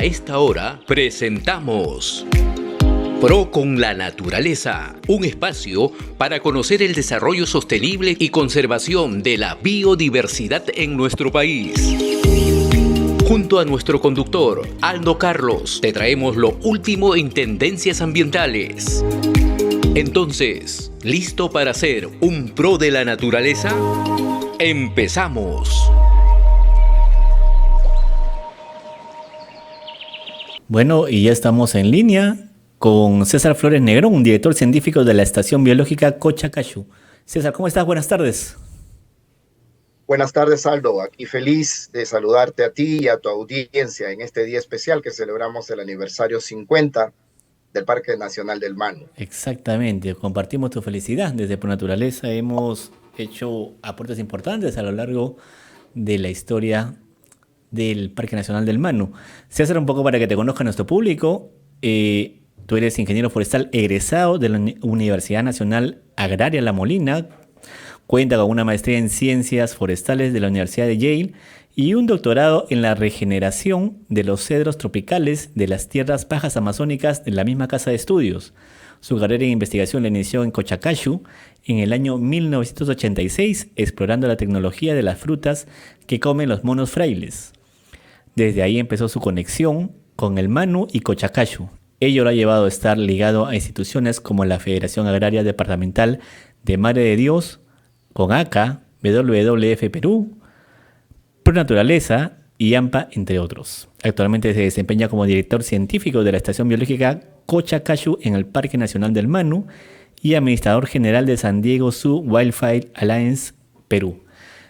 esta hora presentamos Pro con la Naturaleza, un espacio para conocer el desarrollo sostenible y conservación de la biodiversidad en nuestro país. Junto a nuestro conductor, Aldo Carlos, te traemos lo último en tendencias ambientales. Entonces, ¿listo para ser un pro de la naturaleza? ¡Empezamos! Bueno, y ya estamos en línea con César Flores Negrón, director científico de la Estación Biológica Cochacayú. César, ¿cómo estás? Buenas tardes. Buenas tardes, Aldo. Aquí feliz de saludarte a ti y a tu audiencia en este día especial que celebramos el aniversario 50 del Parque Nacional del Manu. Exactamente, compartimos tu felicidad. Desde Por Naturaleza hemos hecho aportes importantes a lo largo de la historia del Parque Nacional del Manu. César, un poco para que te conozca nuestro público, tú eres ingeniero forestal egresado de la Universidad Nacional Agraria La Molina, cuenta con una maestría en ciencias forestales de la Universidad de Yale y un doctorado en la regeneración de los cedros tropicales de las tierras bajas amazónicas de la misma casa de estudios. Su carrera en investigación la inició en Cochacayú en el año 1986, explorando la tecnología de las frutas que comen los monos frailes. Desde ahí empezó su conexión con el Manu y Cochacayú. Ello lo ha llevado a estar ligado a instituciones como la Federación Agraria Departamental de Madre de Dios, CONACA, WWF Perú, Pro Naturaleza y AMPA, entre otros. Actualmente se desempeña como director científico de la Estación Biológica Cochacayú en el Parque Nacional del Manu y administrador general de San Diego Zoo Wildlife Alliance, Perú.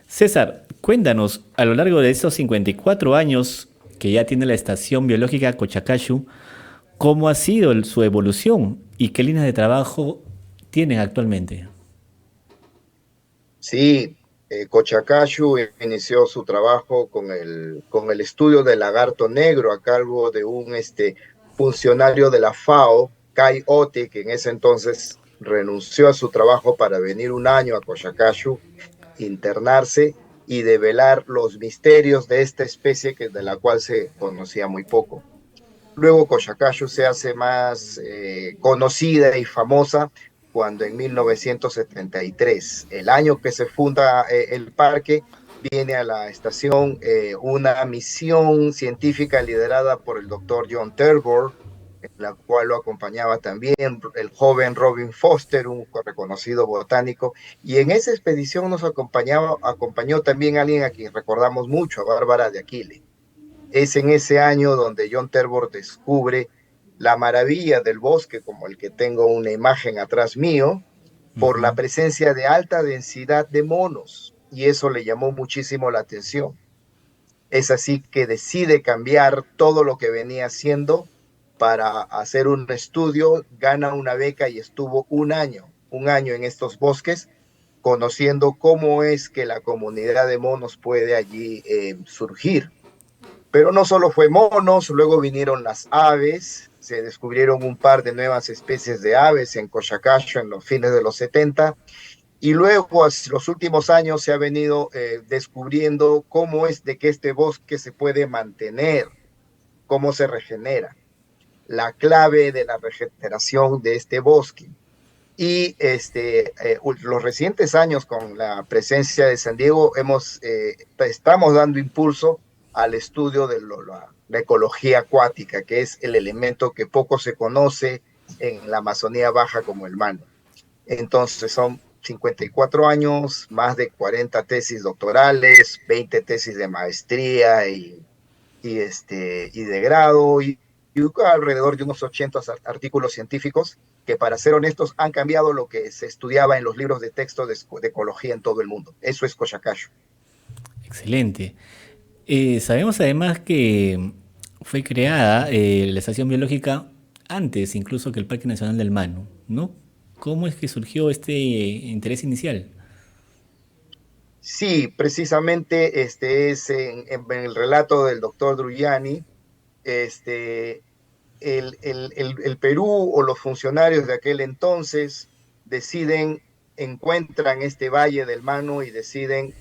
César, cuéntanos, a lo largo de esos 54 años que ya tiene la Estación Biológica Cochacayú, ¿cómo ha sido su evolución y qué líneas de trabajo tienen actualmente? Sí, Cochacayú inició su trabajo con el estudio del lagarto negro a cargo de un funcionario de la FAO, Kai Ote, que en ese entonces renunció a su trabajo para venir un año a Cochacayú, internarse y develar los misterios de esta especie de la cual se conocía muy poco. Luego Cochacayú se hace más conocida y famosa cuando en 1973, el año que se funda el parque, viene a la estación una misión científica liderada por el doctor John Turnbull, en la cual lo acompañaba también el joven Robin Foster, un reconocido botánico, y en esa expedición nos acompañó también alguien a quien recordamos mucho, a Bárbara de Aquile. Es en ese año donde John Turnbull descubre la maravilla del bosque, como el que tengo una imagen atrás mío, por la presencia de alta densidad de monos, y eso le llamó muchísimo la atención. Es así que decide cambiar todo lo que venía haciendo para hacer un estudio, gana una beca y estuvo un año en estos bosques, conociendo cómo es que la comunidad de monos puede allí surgir. Pero no solo fue monos, luego vinieron las aves, se descubrieron un par de nuevas especies de aves en Cochacayú en los fines de los 70, y luego los últimos años se ha venido descubriendo cómo es de que este bosque se puede mantener, cómo se regenera, la clave de la regeneración de este bosque. Y los recientes años con la presencia de San Diego estamos dando impulso al estudio de la ecología acuática, que es el elemento que poco se conoce en la Amazonía Baja como el Manu. Entonces son 54 años, más de 40 tesis doctorales, 20 tesis de maestría y de grado, y alrededor de unos 80 artículos científicos que, para ser honestos, han cambiado lo que se estudiaba en los libros de texto de ecología en todo el mundo. Eso es Cochacayú. Excelente. Sabemos además que fue creada la estación biológica antes incluso que el Parque Nacional del Manu, ¿no? ¿Cómo es que surgió este interés inicial? Sí, precisamente es en el relato del doctor Drugliani, el Perú o los funcionarios de aquel entonces encuentran este valle del Manu y deciden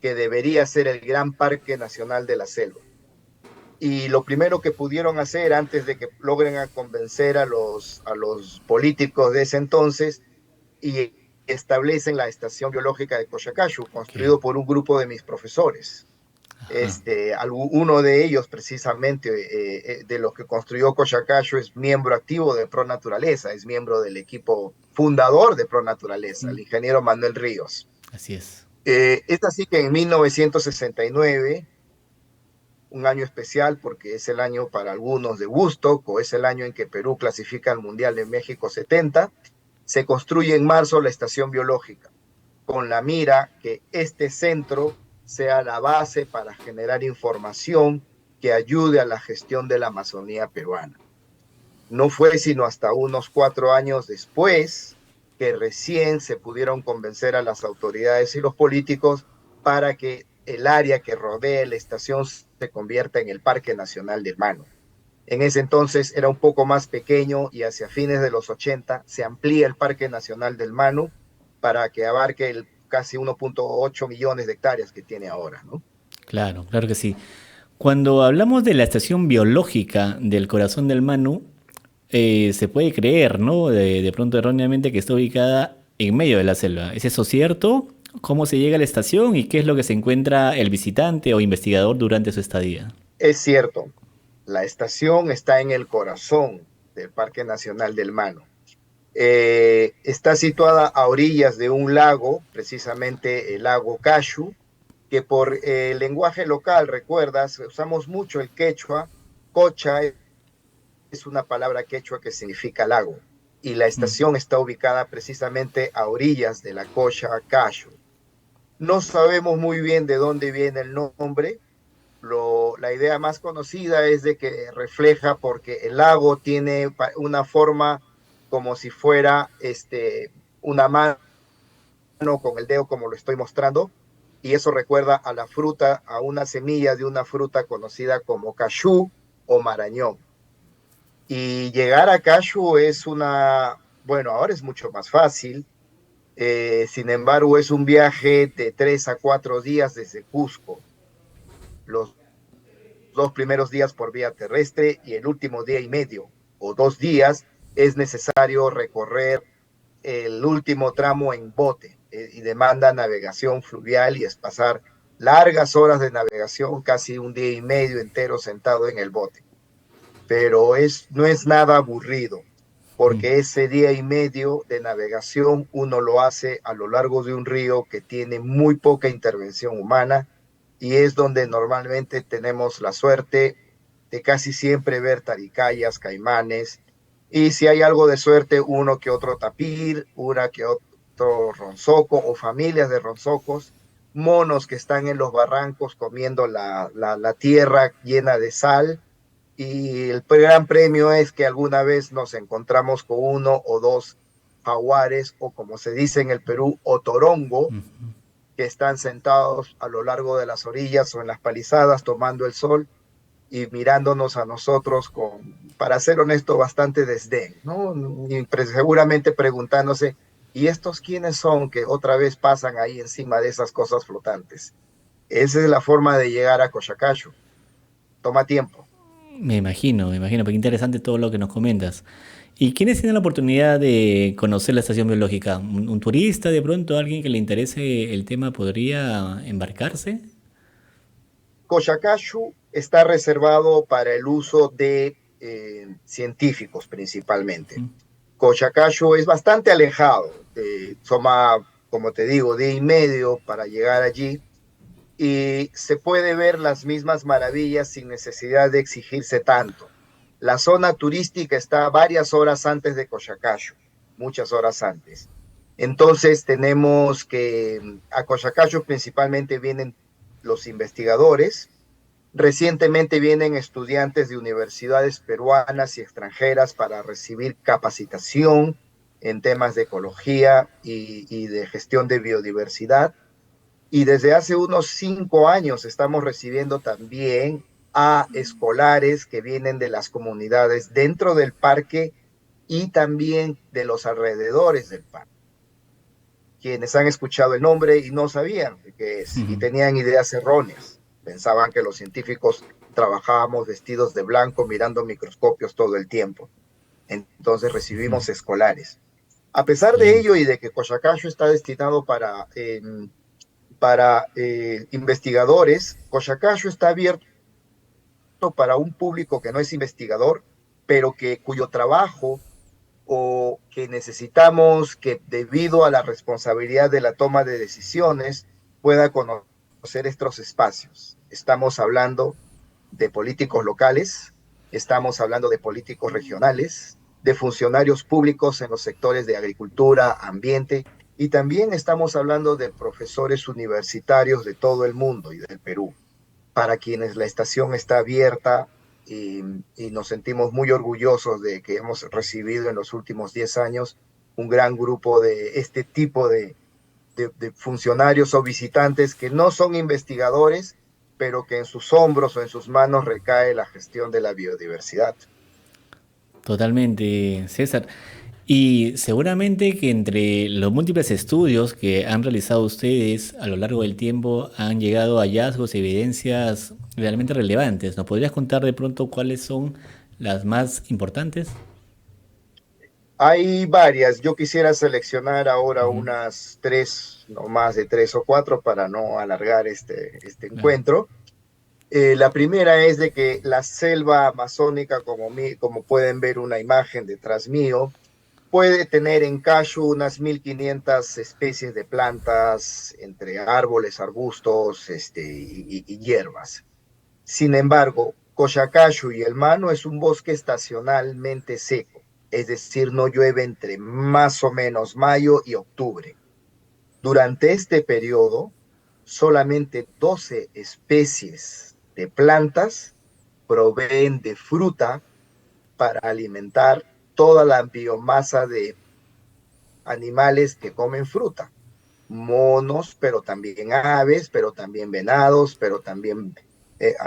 que debería ser el gran parque nacional de la selva. y lo primero que pudieron hacer antes de que logren a convencer a los políticos de ese entonces y establecen la estación biológica de Cochacachu, Ok. construido por un grupo de mis profesores. Ajá. Uno de ellos, precisamente, de los que construyó Cochacacho, es miembro activo de Pro Naturaleza, es miembro del equipo fundador de Pro Naturaleza, el Mm, ingeniero Manuel Ríos. así es. Es así que en 1969, un año especial porque es el año para algunos de Woodstock, o es el año en que Perú clasifica al Mundial de México 70, se construye en marzo la estación biológica, con la mira que este centro sea la base para generar información que ayude a la gestión de la Amazonía peruana. No fue sino hasta unos 4 años después que recién se pudieron convencer a las autoridades y los políticos para que el área que rodea la estación se convierta en el Parque Nacional del Mano. En ese entonces era un poco más pequeño y hacia fines de los 80 se amplía el Parque Nacional del Manu para que abarque el casi 1.8 millones de hectáreas que tiene ahora, ¿no? Claro, claro que sí. Cuando hablamos de la estación biológica del corazón del Manu, se puede creer, ¿no? De pronto erróneamente que está ubicada en medio de la selva. ¿Es eso cierto? ¿Cómo se llega a la estación y qué es lo que se encuentra el visitante o investigador durante su estadía? Es cierto, la estación está en el corazón del Parque Nacional del Manu. Está situada a orillas de un lago, precisamente el lago Cashu, que por el lenguaje local, recuerdas, usamos mucho el quechua. Cocha es una palabra quechua que significa lago, y la Mm, estación está ubicada precisamente a orillas de la Cocha Cashu. No sabemos muy bien de dónde viene el nombre. La idea más conocida es de que refleja porque el lago tiene una forma como si fuera una mano con el dedo como lo estoy mostrando, y eso recuerda a la fruta, a una semilla de una fruta conocida como cachú o marañón. Y llegar a Cashu es bueno, ahora es mucho más fácil. Sin embargo, es un viaje de 3 a 4 días desde Cusco. Los 2 primeros días por vía terrestre y el último día y medio o 2 días es necesario recorrer el último tramo en bote, y demanda navegación fluvial y es pasar largas horas de navegación, casi un día y medio entero sentado en el bote. Pero no es nada aburrido, mm. porque ese día y medio de navegación uno lo hace a lo largo de un río que tiene muy poca intervención humana, y es donde normalmente tenemos la suerte de casi siempre ver taricayas, caimanes, y si hay algo de suerte, uno que otro tapir, una que otro ronzoco o familias de ronzocos, monos que están en los barrancos comiendo la tierra llena de sal, y el gran premio es que alguna vez nos encontramos con uno o dos jaguares, o como se dice en el Perú, otorongo, que están sentados a lo largo de las orillas o en las palizadas tomando el sol y mirándonos a nosotros con, para ser honesto, bastante desdén, ¿no? Y seguramente preguntándose, ¿y estos quiénes son que otra vez pasan ahí encima de esas cosas flotantes? Esa es la forma de llegar a Cochacacho. Toma tiempo. Me imagino, porque interesante todo lo que nos comentas. ¿Y quiénes tienen la oportunidad de conocer la estación biológica? Un turista de pronto, alguien que le interese el tema podría embarcarse? Cochacacho está reservado para el uso de científicos principalmente. Cochacacho es bastante alejado, toma, como te digo, día y medio para llegar allí, y se puede ver las mismas maravillas sin necesidad de exigirse tanto. La zona turística está varias horas antes de Cochacacho, muchas horas antes. Entonces tenemos que a Cochacacho principalmente vienen los investigadores. Recientemente vienen estudiantes de universidades peruanas y extranjeras para recibir capacitación en temas de ecología y de gestión de biodiversidad. Y desde hace unos 5 años estamos recibiendo también a escolares que vienen de las comunidades dentro del parque y también de los alrededores del parque, quienes han escuchado el nombre y no sabían de qué es y tenían ideas erróneas. Pensaban que los científicos trabajábamos vestidos de blanco mirando microscopios todo el tiempo. Entonces recibimos escolares. A pesar de ello y de que Cochacacho está destinado para investigadores, Cochacacho está abierto para un público que no es investigador, pero cuyo trabajo o que necesitamos que debido a la responsabilidad de la toma de decisiones pueda conocer estos espacios. Estamos hablando de políticos locales, estamos hablando de políticos regionales, de funcionarios públicos en los sectores de agricultura, ambiente, y también estamos hablando de profesores universitarios de todo el mundo y del Perú, para quienes la estación está abierta y nos sentimos muy orgullosos de que hemos recibido en los últimos 10 años un gran grupo de este tipo de funcionarios o visitantes que no son investigadores, pero que en sus hombros o en sus manos recae la gestión de la biodiversidad. Totalmente, César. Y seguramente que entre los múltiples estudios que han realizado ustedes a lo largo del tiempo han llegado a hallazgos, evidencias realmente relevantes. ¿Nos podrías contar de pronto cuáles son las más importantes? Hay varias, yo quisiera seleccionar ahora Ujú. unas tres, no más de tres o cuatro para no alargar este Claro. encuentro. La primera es de que la selva amazónica, como pueden ver una imagen detrás mío, puede tener en Cashu unas 1.500 especies de plantas, entre árboles, arbustos y hierbas. Sin embargo, Cochacashu y el Mano es un bosque estacionalmente seco, es decir, no llueve entre más o menos mayo y octubre. Durante este periodo, solamente 12 especies de plantas proveen de fruta para alimentar toda la biomasa de animales que comen fruta. Monos, pero también aves, pero también venados, pero también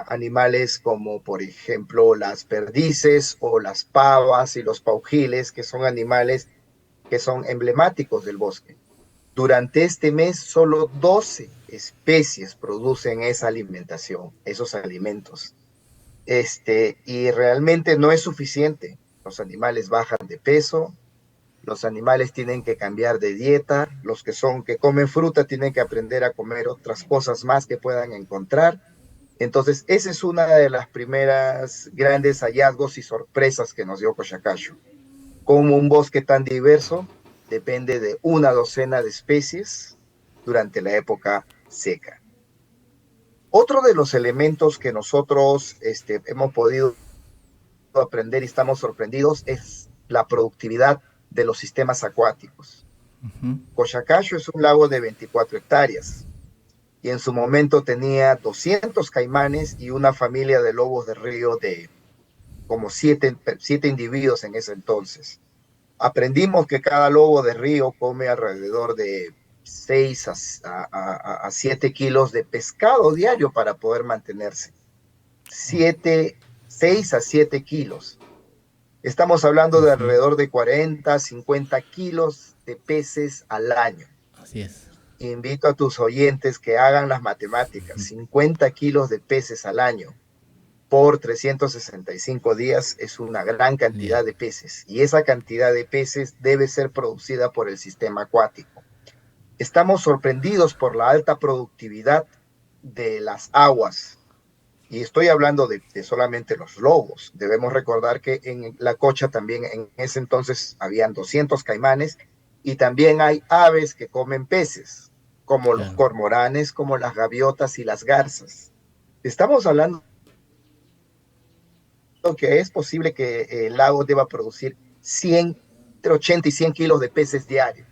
animales como por ejemplo las perdices o las pavas y los paujiles, que son animales que son emblemáticos del bosque. Durante este mes, solo 12 especies producen esa alimentación, esos alimentos. Y realmente no es suficiente. Los animales bajan de peso, los animales tienen que cambiar de dieta, los que comen fruta tienen que aprender a comer otras cosas más que puedan encontrar. Entonces, esa es una de las primeras grandes hallazgos y sorpresas que nos dio Cochacacho. Como un bosque tan diverso depende de una docena de especies durante la época seca. Otro de los elementos que nosotros hemos podido aprender y estamos sorprendidos es la productividad de los sistemas acuáticos. Ujú. Cochacacho es un lago de 24 hectáreas y en su momento tenía 200 caimanes y una familia de lobos de río de como siete individuos en ese entonces. Aprendimos que cada lobo de río come alrededor de 6 a 7 kilos de pescado diario para poder mantenerse. 6 a 7 kilos. Estamos hablando de Ujú. alrededor de 40, 50 kilos de peces al año. Así es. Invito a tus oyentes que hagan las matemáticas. 50 kilos de peces al año por 365 días es una gran Bien. cantidad de peces. Y esa cantidad de peces debe ser producida por el sistema acuático. Estamos sorprendidos por la alta productividad de las aguas. Y estoy hablando de solamente los lobos. Debemos recordar que en la Cocha también en ese entonces habían 200 caimanes y también hay aves que comen peces, como los Claro. cormoranes, como las gaviotas y las garzas. Estamos hablando que es posible que el lago deba producir 100, entre 80 y 100 kilos de peces diarios.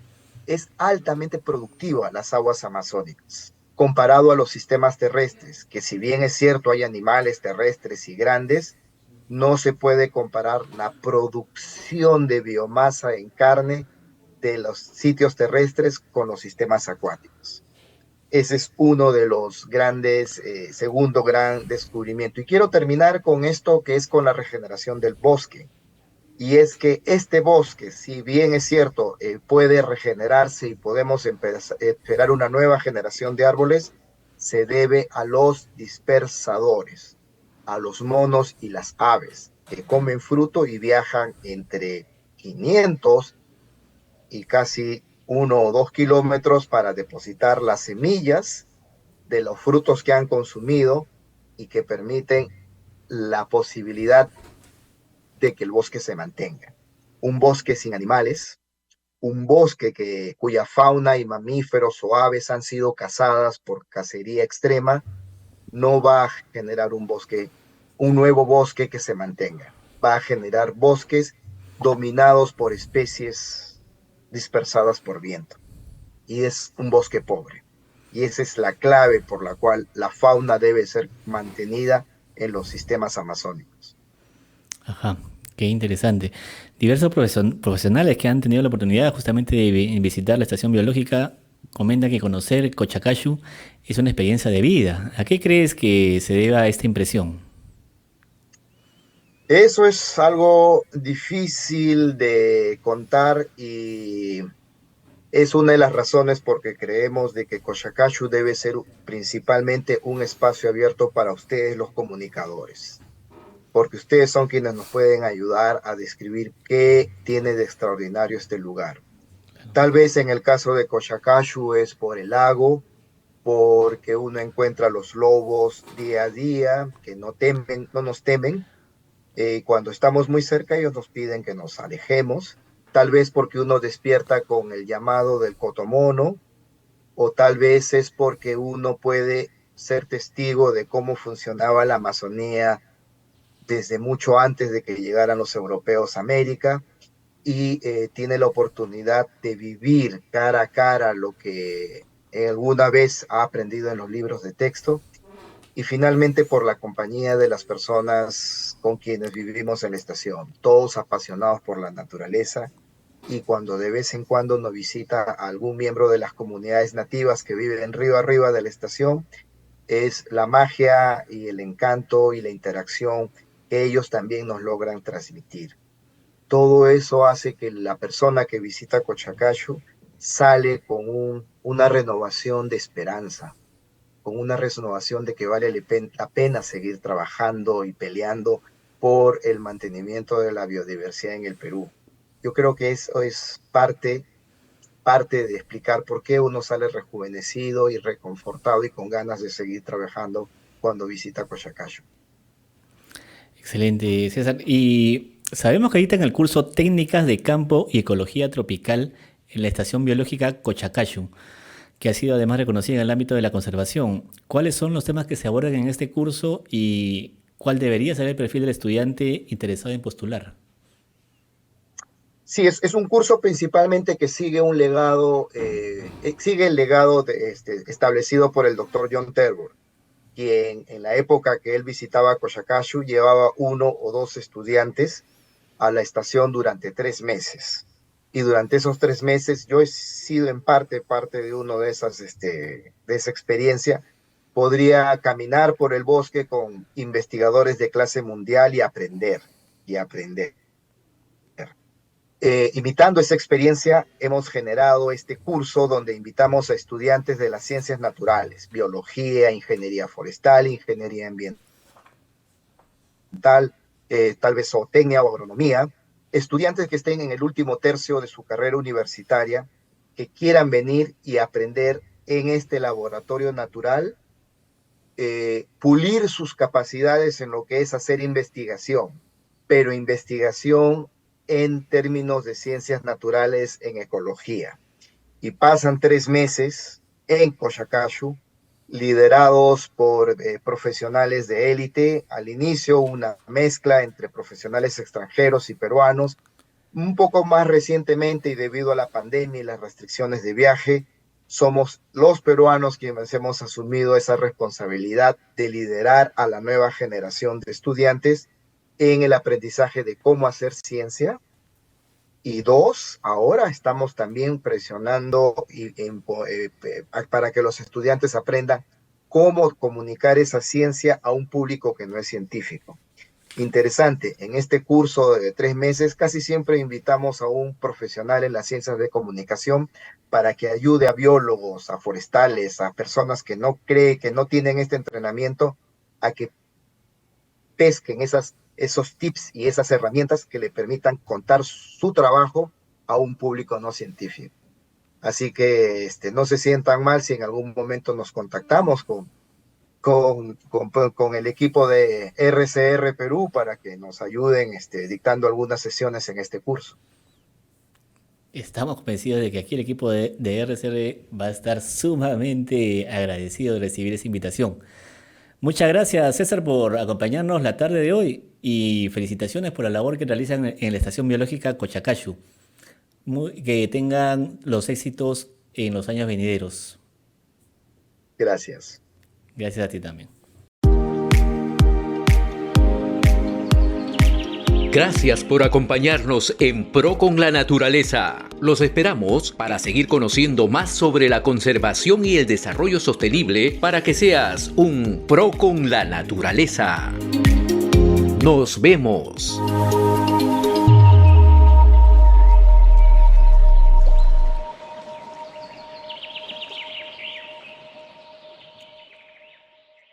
Es altamente productiva las aguas amazónicas, comparado a los sistemas terrestres, que si bien es cierto hay animales terrestres y grandes, no se puede comparar la producción de biomasa en carne de los sitios terrestres con los sistemas acuáticos. Ese es uno de los grandes, segundo gran descubrimiento. Y quiero terminar con esto que es con la regeneración del bosque. Y es que este bosque, si bien es cierto, puede regenerarse y podemos esperar una nueva generación de árboles, se debe a los dispersadores, a los monos y las aves, que comen fruto y viajan entre 500 y casi 1 o 2 kilómetros para depositar las semillas de los frutos que han consumido y que permiten la posibilidad de que el bosque se mantenga. Un bosque sin animales, un bosque cuya fauna y mamíferos o aves han sido cazadas por cacería extrema, no va a generar un nuevo bosque que se mantenga. Va a generar bosques dominados por especies dispersadas por viento. Y es un bosque pobre. Y esa es la clave por la cual la fauna debe ser mantenida en los sistemas amazónicos. Ajá, qué interesante. Diversos profesionales que han tenido la oportunidad justamente de visitar la estación biológica comentan que conocer Cochacayu es una experiencia de vida. ¿A qué crees que se deba esta impresión? Eso es algo difícil de contar y es una de las razones por que creemos de que Cochacayu debe ser principalmente un espacio abierto para ustedes, los comunicadores, porque ustedes son quienes nos pueden ayudar a describir qué tiene de extraordinario este lugar. Tal vez en el caso de Cochacayu es por el lago, porque uno encuentra los lobos día a día, que no temen, no nos temen. Cuando estamos muy cerca, ellos nos piden que nos alejemos, tal vez porque uno despierta con el llamado del cotomono, o tal vez es porque uno puede ser testigo de cómo funcionaba la Amazonía desde mucho antes de que llegaran los europeos a América y tiene la oportunidad de vivir cara a cara lo que alguna vez ha aprendido en los libros de texto y finalmente por la compañía de las personas con quienes vivimos en la estación, todos apasionados por la naturaleza y cuando de vez en cuando nos visita algún miembro de las comunidades nativas que viven río arriba de la estación, es la magia y el encanto y la interacción que ellos también nos logran transmitir. Todo eso hace que la persona que visita Cochacayu sale con una renovación de esperanza, con una renovación de que vale la pena seguir trabajando y peleando por el mantenimiento de la biodiversidad en el Perú. Yo creo que eso es parte de explicar por qué uno sale rejuvenecido y reconfortado y con ganas de seguir trabajando cuando visita Cochacayu. Excelente, César. Y sabemos que ahorita en el curso Técnicas de Campo y Ecología Tropical en la Estación Biológica Cochacayu, que ha sido además reconocida en el ámbito de la conservación. ¿Cuáles son los temas que se abordan en este curso y cuál debería ser el perfil del estudiante interesado en postular? Sí, es un curso principalmente que sigue un legado, sigue el legado establecido por el doctor John Terborgh, quien en la época que él visitaba Cochacayu llevaba 1 o 2 estudiantes a la estación durante 3 meses. Y durante esos 3 meses yo he sido en parte de uno de esa experiencia. Podría caminar por el bosque con investigadores de clase mundial y aprender. Imitando esa experiencia, hemos generado este curso donde invitamos a estudiantes de las ciencias naturales, biología, ingeniería forestal, ingeniería ambiental, tal vez zootecnia o agronomía, estudiantes que estén en el último tercio de su carrera universitaria, que quieran venir y aprender en este laboratorio natural, pulir sus capacidades en lo que es hacer investigación, pero investigación en términos de ciencias naturales en ecología. Y pasan 3 meses en Cochacayu, liderados por profesionales de élite. Al inicio, una mezcla entre profesionales extranjeros y peruanos. Un poco más recientemente, y debido a la pandemia y las restricciones de viaje, somos los peruanos quienes hemos asumido esa responsabilidad de liderar a la nueva generación de estudiantes en el aprendizaje de cómo hacer ciencia. Y dos, ahora estamos también presionando para que los estudiantes aprendan cómo comunicar esa ciencia a un público que no es científico. interesante. En este curso de 3 meses casi siempre invitamos a un profesional en las ciencias de comunicación para que ayude a biólogos, a forestales, a personas que no creen, que no tienen este entrenamiento, a que pesquen esos tips y esas herramientas que le permitan contar su trabajo a un público no científico. Así que no se sientan mal si en algún momento nos contactamos con el equipo de RCR Perú para que nos ayuden dictando algunas sesiones en este curso. Estamos convencidos de que aquí el equipo de RCR va a estar sumamente agradecido de recibir esa invitación. Muchas gracias, César, por acompañarnos la tarde de hoy y felicitaciones por la labor que realizan en la Estación Biológica Cochacayu. Que tengan los éxitos en los años venideros. Gracias. Gracias a ti también. Gracias por acompañarnos en Pro con la Naturaleza. Los esperamos para seguir conociendo más sobre la conservación y el desarrollo sostenible para que seas un Pro con la Naturaleza. Nos vemos.